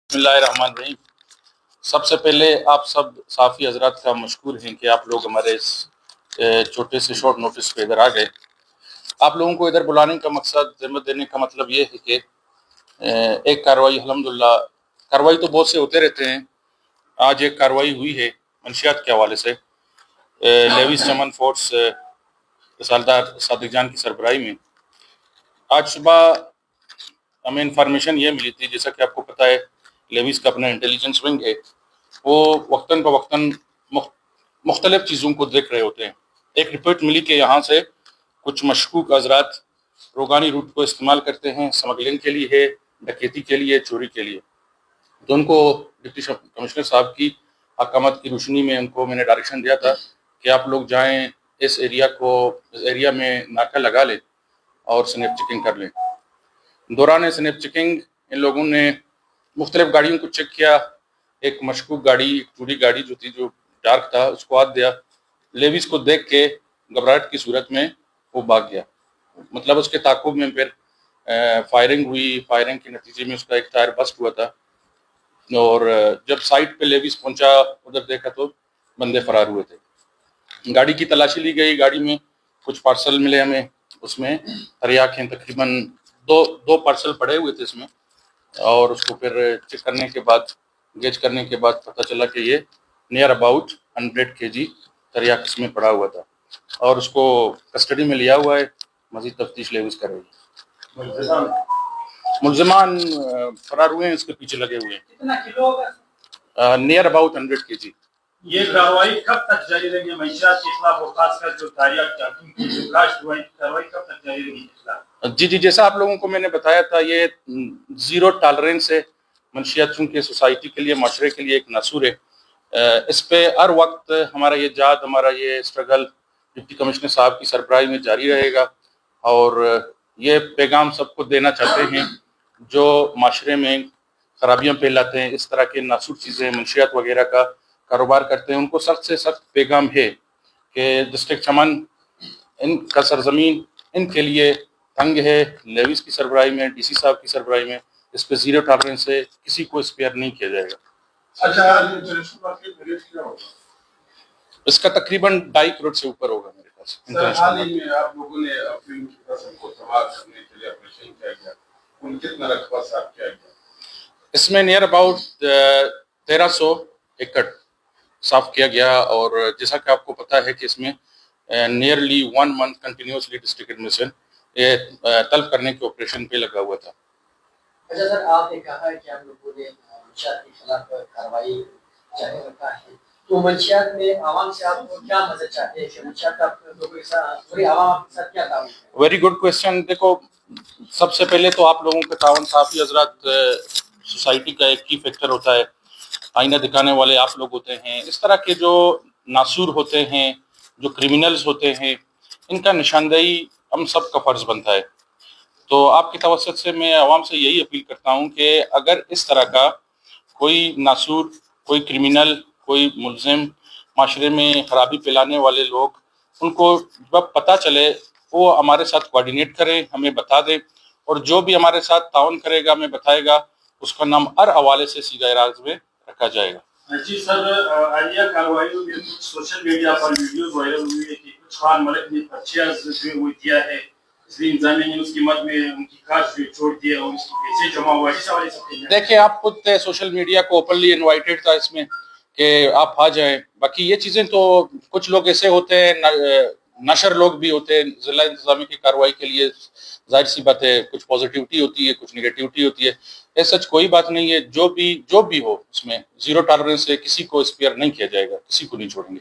بسم اللہ الرحمن الرحیم۔ سب سے پہلے آپ سب صحافی حضرات کا مشکور ہیں کہ آپ لوگ ہمارے اس چھوٹے سے شارٹ نوٹس پہ ادھر آ گئے۔ آپ لوگوں کو ادھر بلانے کا مقصد، ذمت دینے کا مطلب یہ ہے کہ ایک کارروائی، الحمدللہ کارروائی تو بہت سے ہوتے رہتے ہیں، آج ایک کارروائی ہوئی ہے منشیات کے حوالے سے لیویز چمن فورس رسالدار صادق جان کی سربراہی میں۔ آج صبح ہمیں انفارمیشن یہ ملی تھی، جیسا کہ آپ کو پتہ ہے لیویز کا اپنا انٹیلیجنس ونگ ہے، وہ وقتاً فوقتاً مختلف چیزوں کو دیکھ رہے ہوتے ہیں۔ ایک رپورٹ ملی کہ یہاں سے کچھ مشکوک حضرات روگانی روٹ کو استعمال کرتے ہیں، سمگلنگ کے لیے ہے، ڈکیتی کے لیے، چوری کے لیے۔ تو ان کو ڈپٹی کمشنر صاحب کی احکامات کی روشنی میں ان کو میں نے ڈائریکشن دیا تھا کہ آپ لوگ جائیں، اس ایریا میں ناکہ لگا لیں اور سنیپ چیکنگ کر لیں۔ دوران سنیپ چیکنگ ان لوگوں نے مختلف گاڑیوں کو چیک کیا۔ ایک مشکوک گاڑی، ایک چوری گاڑی جو تھی، جو ڈارک تھا، اس کو ہاتھ دیا۔ لیویز کو دیکھ کے گھبراہٹ کی صورت میں وہ بھاگ گیا، مطلب اس کے تعاقب میں پھر فائرنگ ہوئی۔ فائرنگ کے نتیجے میں اس کا ایک ٹائر بسٹ ہوا تھا، اور جب سائٹ پہ لیویز پہنچا، ادھر دیکھا تو بندے فرار ہوئے تھے۔ گاڑی کی تلاشی لی گئی، گاڑی میں کچھ پارسل ملے ہمیں، اس میں تریاک ہیں، تقریباً دو پارسل پڑے ہوئے تھے اس میں، اور اس کو پھر چیک کرنے کے بعد، گیج کرنے کے بعد پتہ چلا کہ یہ نیئر اباؤٹ 100 kg تریاک اس میں پڑا ہوا تھا، اور اس کو کسٹڈی میں لیا ہوا ہے، مزید تفتیش لیویز کر رہی ہے۔ ملزمان فرار ہوئے ہیں، اس کے پیچھے لگے ہوئے ہیں۔ کتنا کلو ہوگا؟ Near about 100 kg۔ یہ کارروائی کب تک جاری رہے گی منشیات کے خلاف، اور خاص کر جو تاریخ کی جو کاشت ہوئی، کارروائی کب تک جاری رہے گی؟ جی جیسا آپ لوگوں کو میں نے بتایا تھا، یہ زیرو ٹالرنس ہے منشیات، چونکہ سوسائٹی کے لیے، معاشرے کے لیے ایک ناسور ہے۔ اس پہ ہر وقت ہمارا یہ جہاد، ہمارا یہ اسٹرگل ڈپٹی کمشنر صاحب کی سربراہی میں جاری رہے گا، اور یہ پیغام سب کو دینا چاہتے ہیں جو معاشرے میں خرابیاں پھیلاتے ہیں، اس طرح کے ناسور چیزیں، منشیات وغیرہ کا کاروبار کرتے ہیں، ان کو سخت سے سخت پیغام ہے کہ ڈسٹرکٹ چمن ان کا سرزمین ان کے لیے تنگ ہے۔ لیویز کی سربراہی میں، ڈی سی صاحب کی سربراہی میں اس پہ زیرو ٹالرنس ہے، کسی کو اسپیئر نہیں کیا جائے گا۔ اس کا تقریباً 2.5 کروڑ سے اوپر ہوگا میرے پاس۔ حال ہی میں آپ لوگوں نے اپنی قسم کو تباہ کرنے کے لیے آپریشن کیا گیا، ان کتنا رقبہ صاف کیا گیا؟ اس میں نیئر اباؤٹ 1300 ایکڑ صاف کیا گیا، اور جیسا کہ آپ کو پتہ ہے کہ اس میں nearly 1 month continuously district administration یہ طلب کرنے کے آپریشن پہ لگا ہوا تھا۔ اچھا سر، آپ نے کہا کہ آپ لوگوں نے منشیات کے خلاف کارروائی جاری رکھا ہے، تو منشیات میں عوام سے آپ کیا مدد چاہتے ہیں کہ منشیات کا لوگوں کے ساتھ، پوری عوام کے ساتھ کیا تعاون ہے؟ Very good question. دیکھو، سب سے پہلے تو آپ لوگوں کا تعاون، صحافی حضرات، سوسائٹی کا ایک کی فیکٹر ہوتا ہے، آئینہ دکھانے والے آپ لوگ ہوتے ہیں۔ اس طرح کے جو ناسور ہوتے ہیں، جو کرمنلز ہوتے ہیں، ان کا نشاندہی ہم سب کا فرض بنتا ہے۔ تو آپ کی توسط سے میں عوام سے یہی اپیل کرتا ہوں کہ اگر اس طرح کا کوئی ناسور، کوئی کرمنل، کوئی ملزم، معاشرے میں خرابی پھیلانے والے لوگ، ان کو جب پتہ چلے وہ ہمارے ساتھ کوآرڈینیٹ کریں، ہمیں بتا دیں، اور جو بھی ہمارے ساتھ تعاون کرے گا، ہمیں بتائے گا، اس کا نام ہر حوالے سے سیدھا راز میں رکھا جائے گا۔ جی سر، حالیہ کارروائیوں میں کچھ سوشل میڈیا پر ویڈیوز وائرل ہوئی ہے کہ کچھ خان ملک نے پرچیز جو وہ دیا ہے، اس لیے انتظامیہ نے اس کی مد میں ان کی کاشت چھوڑ دیا اور اس کی پیسے جمع ہوا ہے، اس حوالے سے دیکھیں، آپ خود سوشل میڈیا کو اوپنلی انوائٹڈ تھا اس میں کہ آپ آ جائیں۔ باقی یہ چیزیں تو کچھ لوگ ایسے ہوتے ہیں، نشر لوگ بھی ہوتے ہیں ضلع انتظامیہ کی کارروائی کے لیے، ظاہر سی بات ہے کچھ پازیٹیوٹی ہوتی ہے، کچھ نگیٹیوٹی ہوتی ہے، ایسا کوئی بات نہیں ہے۔ جو بھی ہو، اس میں زیرو ٹالرنس ہے، کسی کو اسپیئر نہیں کیا جائے گا، کسی کو نہیں چھوڑیں گے۔